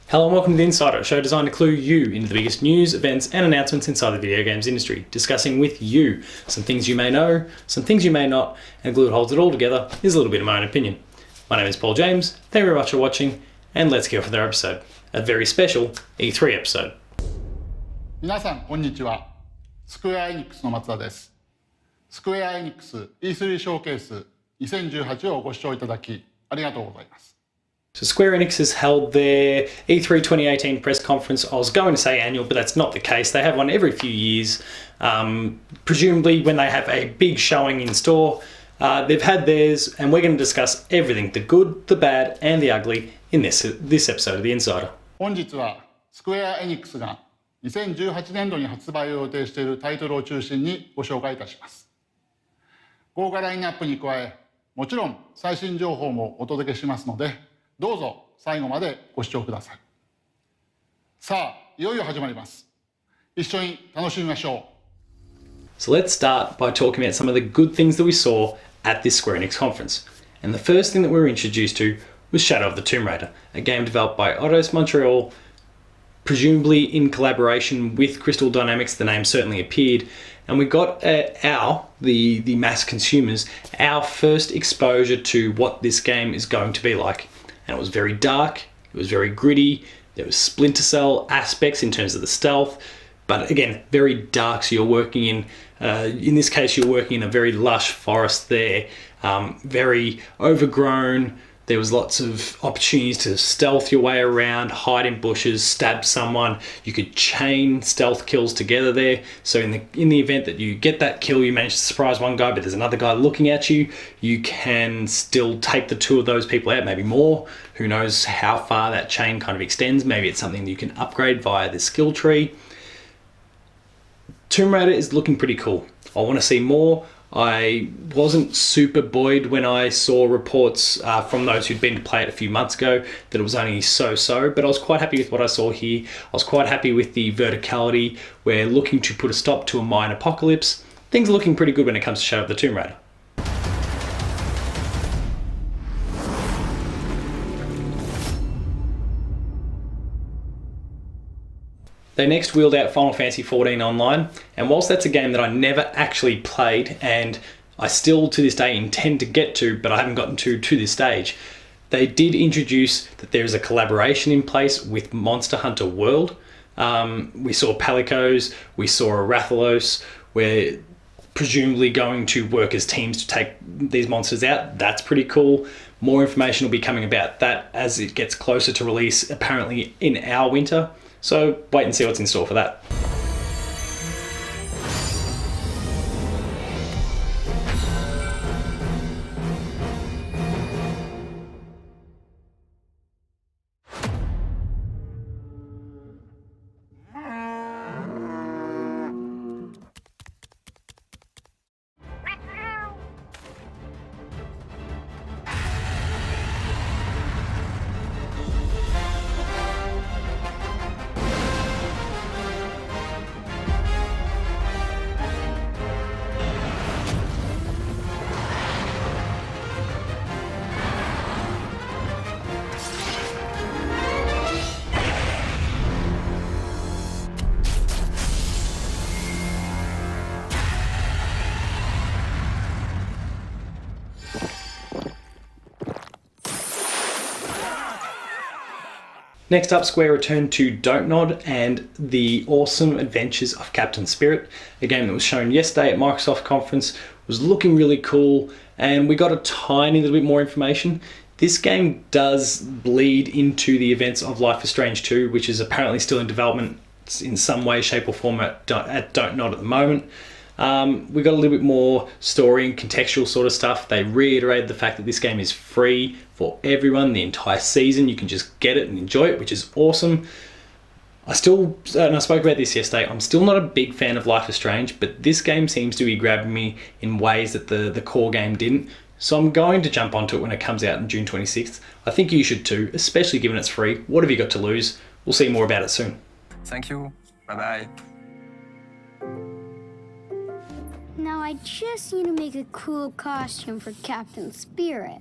Hello and welcome to The Insider, a show designed to clue you into the biggest news, events and announcements inside the video games industry, discussing with you some things you may know, some things you may not, and glue that holds it all together is a little bit of my own opinion. My name is Paul James, thank you very much for watching, and let's get off with our episode, a very special E3 episode. 皆さんこんにちは。スクエアエニックスの松田です。スクエアエニックス E3 ショーケース2018をご視聴いただきありがとうございます。So Square-Enix has held their E3 2018 press conference. I was going to say annual, but that's not the case. They have one every few years, presumably when they have a big showing in store. They've had theirs, and we're going to discuss everything, the good, the bad, and the ugly in this episode of The Insider. 本日はスクエアエニックスが2018年度に発売を予定しているタイトルを中心にご紹介いたします。豪華ラインナップに加え、もちろん最新情報もお届けしますので、どうぞ最後までご視聴ください。さあ、いよいよ始まります。一緒に楽しみましょう。So let's start by talking about some of the good things that we saw at this Square-Enix conference. And the first thing that we were introduced to was Shadow of the Tomb Raider, a game developed by Eidos Montreal, presumably in collaboration with Crystal Dynamics. The name certainly appeared. And we got the mass consumers, our first exposure to what this game is going to be like. And it was very dark, it was very gritty, there was Splinter Cell aspects in terms of the stealth, but again, very dark, so you're working in this case, you're working in a very lush forest there, very overgrown. There was lots of opportunities to stealth your way around, hide in bushes, stab someone. You could chain stealth kills together there. So in the event that you get that kill, you manage to surprise one guy, but there's another guy looking at you, you can still take the two of those people out, maybe more. Who knows how far that chain kind of extends. Maybe it's something that you can upgrade via the skill tree. Tomb Raider is looking pretty cool. I want to see more. I wasn't super buoyed when I saw reports from those who'd been to play it a few months ago that it was only so-so, but I was quite happy with what I saw here. I was quite happy with the verticality. We're looking to put a stop to a mine apocalypse. Things are looking pretty good when it comes to Shadow of the Tomb Raider. They next wheeled out Final Fantasy XIV Online, and whilst that's a game that I never actually played and I still to this day intend to get to, but I haven't gotten to this stage, they did introduce that there is a collaboration in place with Monster Hunter World. We saw Palicos, we saw a Rathalos, we're presumably going to work as teams to take these monsters out. That's pretty cool. More information will be coming about that as it gets closer to release, apparently in our winter. So wait and see what's in store for that. Next up, Square returned to Don't Nod and the awesome adventures of Captain Spirit, a game that was shown yesterday at Microsoft conference, was looking really cool, and we got a tiny little bit more information. This game does bleed into the events of Life is Strange 2, which is apparently still in development in some way, shape or form at Don't Nod at the moment. We got a little bit more story and contextual sort of stuff. They reiterated the fact that this game is free for everyone, the entire season. You can just get it and enjoy it, which is awesome. I spoke about this yesterday, I'm still not a big fan of Life is Strange, but this game seems to be grabbing me in ways that the core game didn't. So I'm going to jump onto it when it comes out on June 26th. I think you should too, especially given it's free. What have you got to lose? We'll see more about it soon. Thank you. Bye-bye. Now I just need to make a cool costume for Captain Spirit.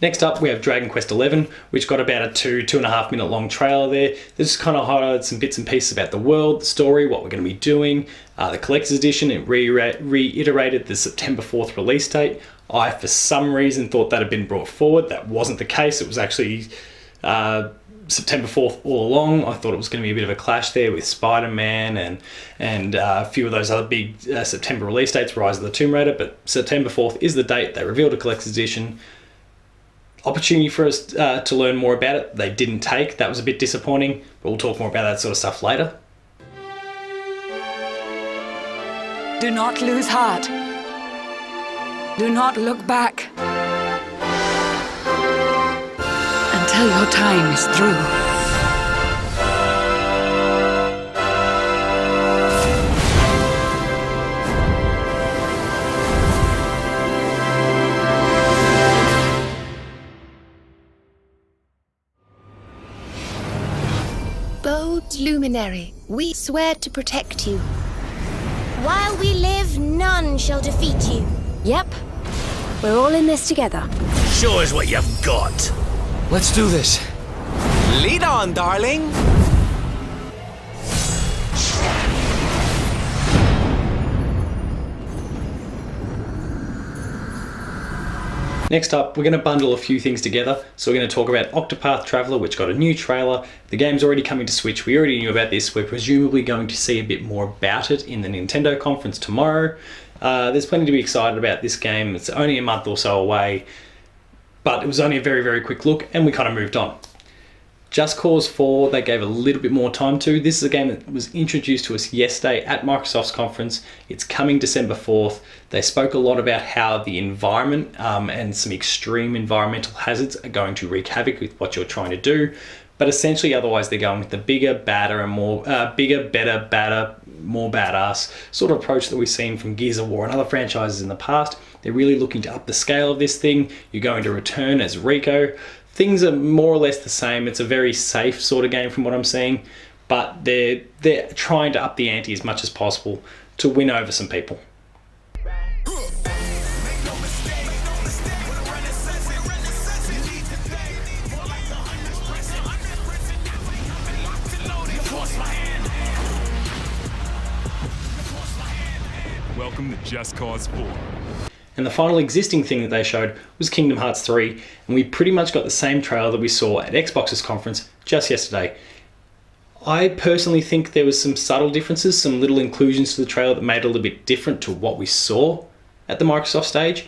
Next up, we have Dragon Quest XI, which got about a 2.5 minute long trailer there. This kind of highlighted some bits and pieces about the world, the story, what we're going to be doing. The Collector's Edition, it reiterated the September 4th release date. I, for some reason, thought that had been brought forward. That wasn't the case. It was actually September 4th all along. I thought it was going to be a bit of a clash there with Spider-Man and a few of those other big September release dates, Rise of the Tomb Raider, but September 4th is the date. They revealed a Collector's Edition. Opportunity for us to learn more about it. They didn't take. That was a bit disappointing, but we'll talk more about that sort of stuff later. Do not lose heart. Do not look back until your time is through. Bold luminary, we swear to protect you. While we live, none shall defeat you. Yep, we're all in this together. Show us what you've got. Let's do this. Lead on, darling. Next up, we're going to bundle a few things together. So we're going to talk about Octopath Traveler, which got a new trailer. The game's already coming to Switch. We already knew about this. We're presumably going to see a bit more about it in the Nintendo conference tomorrow. There's plenty to be excited about this game. It's only a month or so away, but it was only a very, very quick look, and we kind of moved on. Just Cause 4, they gave a little bit more time to. This is a game that was introduced to us yesterday at Microsoft's conference. It's coming December 4th. They spoke a lot about how the environment and some extreme environmental hazards are going to wreak havoc with what you're trying to do. But essentially, otherwise, they're going with the bigger, badder, and more bigger, better, badder, more badass sort of approach that we've seen from Gears of War and other franchises in the past. They're really looking to up the scale of this thing. You're going to return as Rico. Things are more or less the same. It's a very safe sort of game from what I'm seeing, but they're trying to up the ante as much as possible to win over some people. Welcome to Just Cause 4. And the final existing thing that they showed was Kingdom Hearts 3, and we pretty much got the same trailer that we saw at Xbox's conference just yesterday. I personally think there was some subtle differences, some little inclusions to the trailer that made it a little bit different to what we saw at the Microsoft stage,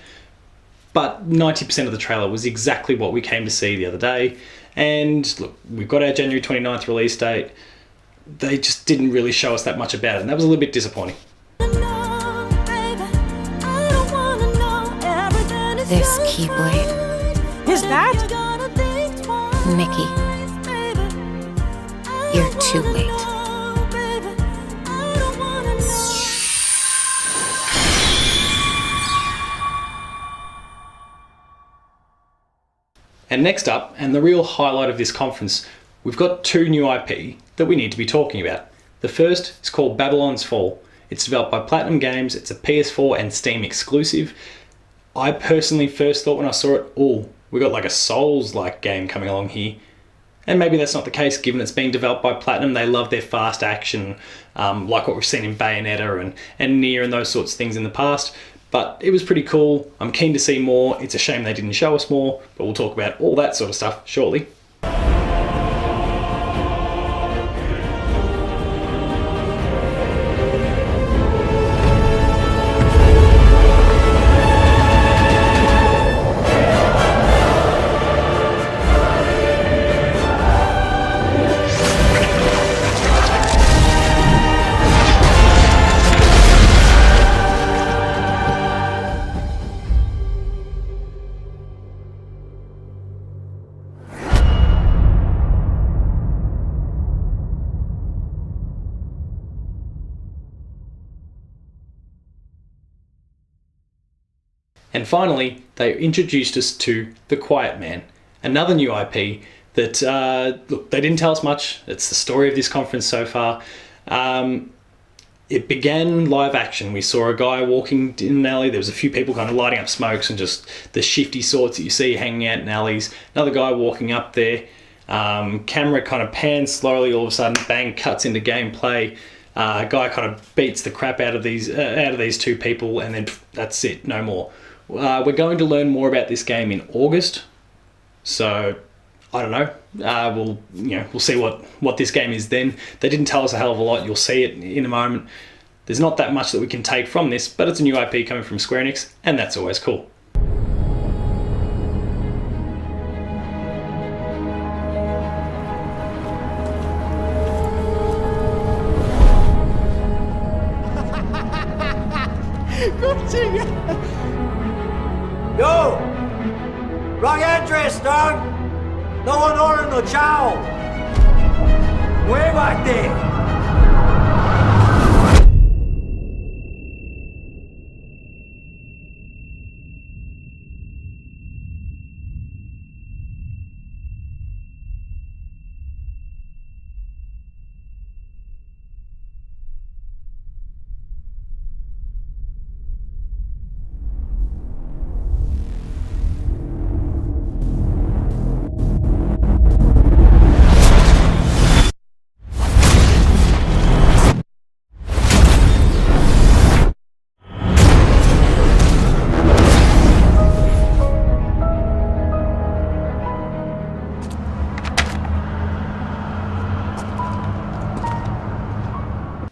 but 90% of the trailer was exactly what we came to see the other day. And look, we've got our January 29th release date. They just didn't really show us that much about it, and that was a little bit disappointing. This Keyblade. Is that? Mickey, you're too late. And next up, and the real highlight of this conference, we've got two new IP that we need to be talking about. The first is called Babylon's Fall. It's developed by Platinum Games. It's a PS4 and Steam exclusive. I personally first thought when I saw it, oh, we got like a Souls-like game coming along here. And maybe that's not the case, given it's being developed by Platinum. They love their fast action, like what we've seen in Bayonetta and Nier and those sorts of things in the past. But it was pretty cool. I'm keen to see more. It's a shame they didn't show us more, but we'll talk about all that sort of stuff shortly. And finally, they introduced us to The Quiet Man, another new IP that, look, they didn't tell us much. It's the story of this conference so far. it began live action. We saw a guy walking in an alley. There was a few people kind of lighting up smokes and just the shifty sorts that you see hanging out in alleys. Another guy walking up there. Camera kind of pans slowly. All of a sudden, bang, cuts into gameplay. A guy kind of beats the crap out of these two people, and then that's it. No more. We're going to learn more about this game in August. So I don't know. We'll see what this game is then. They didn't tell us a hell of a lot. You'll see it in a moment. There's not that much that we can take from this, but it's a new IP coming from Square-Enix, and that's always cool. Yo! Wrong address, dog! No one ordered no chow! Way back there!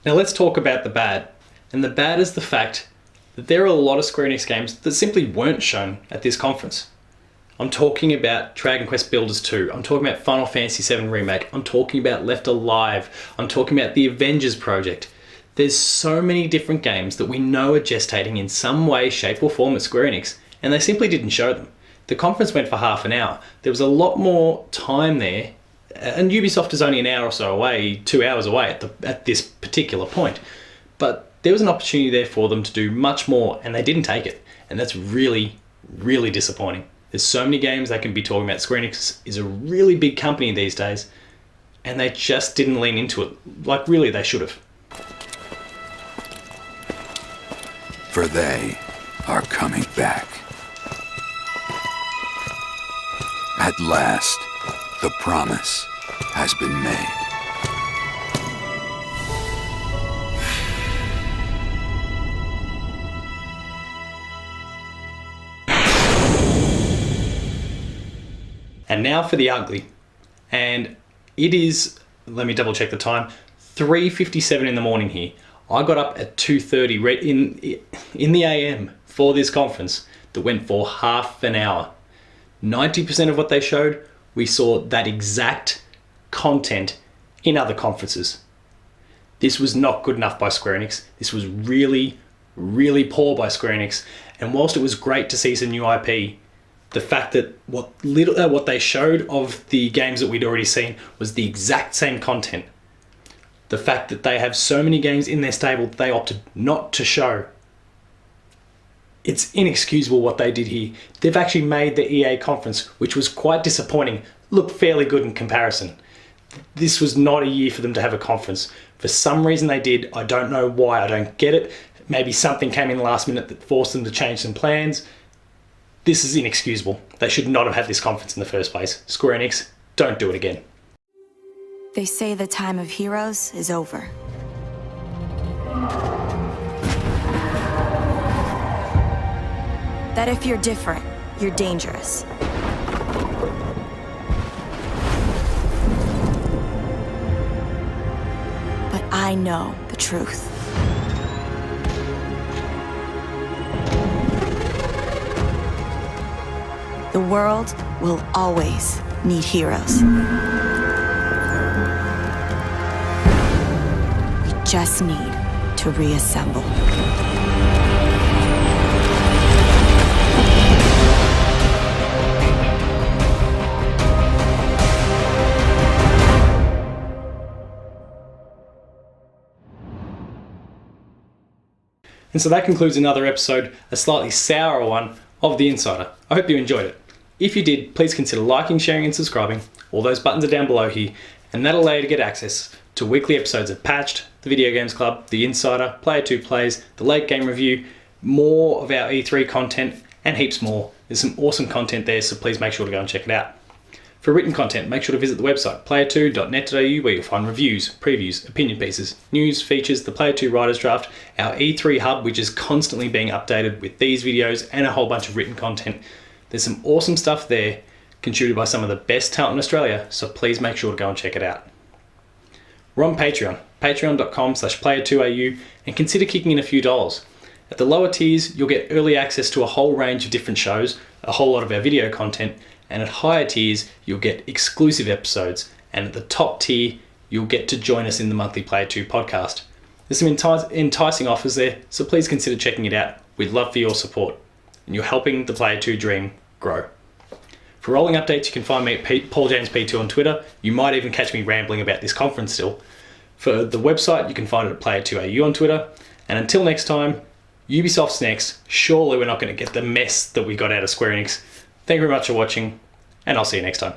Now let's talk about the bad. And the bad is the fact that there are a lot of Square Enix games that simply weren't shown at this conference. I'm talking about Dragon Quest Builders 2, I'm talking about Final Fantasy VII Remake, I'm talking about Left Alive, I'm talking about the Avengers project. There's so many different games that we know are gestating in some way, shape or form at Square Enix, and they simply didn't show them. The conference went for half an hour. There was a lot more time there, and Ubisoft is only an hour or so away, 2 hours away at this particular point. But there was an opportunity there for them to do much more, and they didn't take it. And that's really, really disappointing. There's so many games they can be talking about. Square Enix is a really big company these days, and they just didn't lean into it like really they should have. For they are coming back. At last, the promise has been made. And now for the ugly. And it is, let me double check the time, 3:57 in the morning here. I got up at 2:30 in the AM for this conference that went for half an hour. 90% of what they showed, we saw that exact content in other conferences. This was not good enough by Square Enix. This was really, really poor by Square Enix. And whilst it was great to see some new IP, the fact that what they showed of the games that we'd already seen was the exact same content. The fact that they have so many games in their stable that they opted not to show. It's inexcusable what they did here. They've actually made the EA conference, which was quite disappointing, look fairly good in comparison. This was not a year for them to have a conference. For some reason they did. I don't know why. I don't get it. Maybe something came in last minute that forced them to change some plans. This is inexcusable. They should not have had this conference in the first place. Square Enix, don't do it again. They say the time of heroes is over. That if you're different, you're dangerous. But I know the truth. The world will always need heroes. We just need to reassemble. And so that concludes another episode, a slightly sour one, of The Insider. I hope you enjoyed it. If you did, please consider liking, sharing and subscribing. All those buttons are down below here, and that'll allow you to get access to to weekly episodes of Patched, the Video Games Club, The Insider, Player 2 Plays, the Late Game Review, more of our E3 content, and heaps more. There's some awesome content there, so please make sure to go and check it out. For written content, make sure to visit the website player2.net.au, where you'll find reviews, previews, opinion pieces, news, features, the Player 2 Writers Draft, our E3 Hub, which is constantly being updated with these videos and a whole bunch of written content. There's some awesome stuff there, contributed by some of the best talent in Australia, so please make sure to go and check it out. We're on Patreon, patreon.com/player2au, and consider kicking in a few dollars. At the lower tiers, you'll get early access to a whole range of different shows, a whole lot of our video content, and at higher tiers, you'll get exclusive episodes, and at the top tier, you'll get to join us in the monthly Player 2 podcast. There's some enticing offers there, so please consider checking it out. We'd love for your support, and you're helping the Player 2 dream grow. For rolling updates, you can find me at PaulJamesP2 on Twitter. You might even catch me rambling about this conference still. For the website, you can find it at Player2AU on Twitter. And until next time, Ubisoft's next. Surely we're not going to get the mess that we got out of Square Enix. Thank you very much for watching, and I'll see you next time.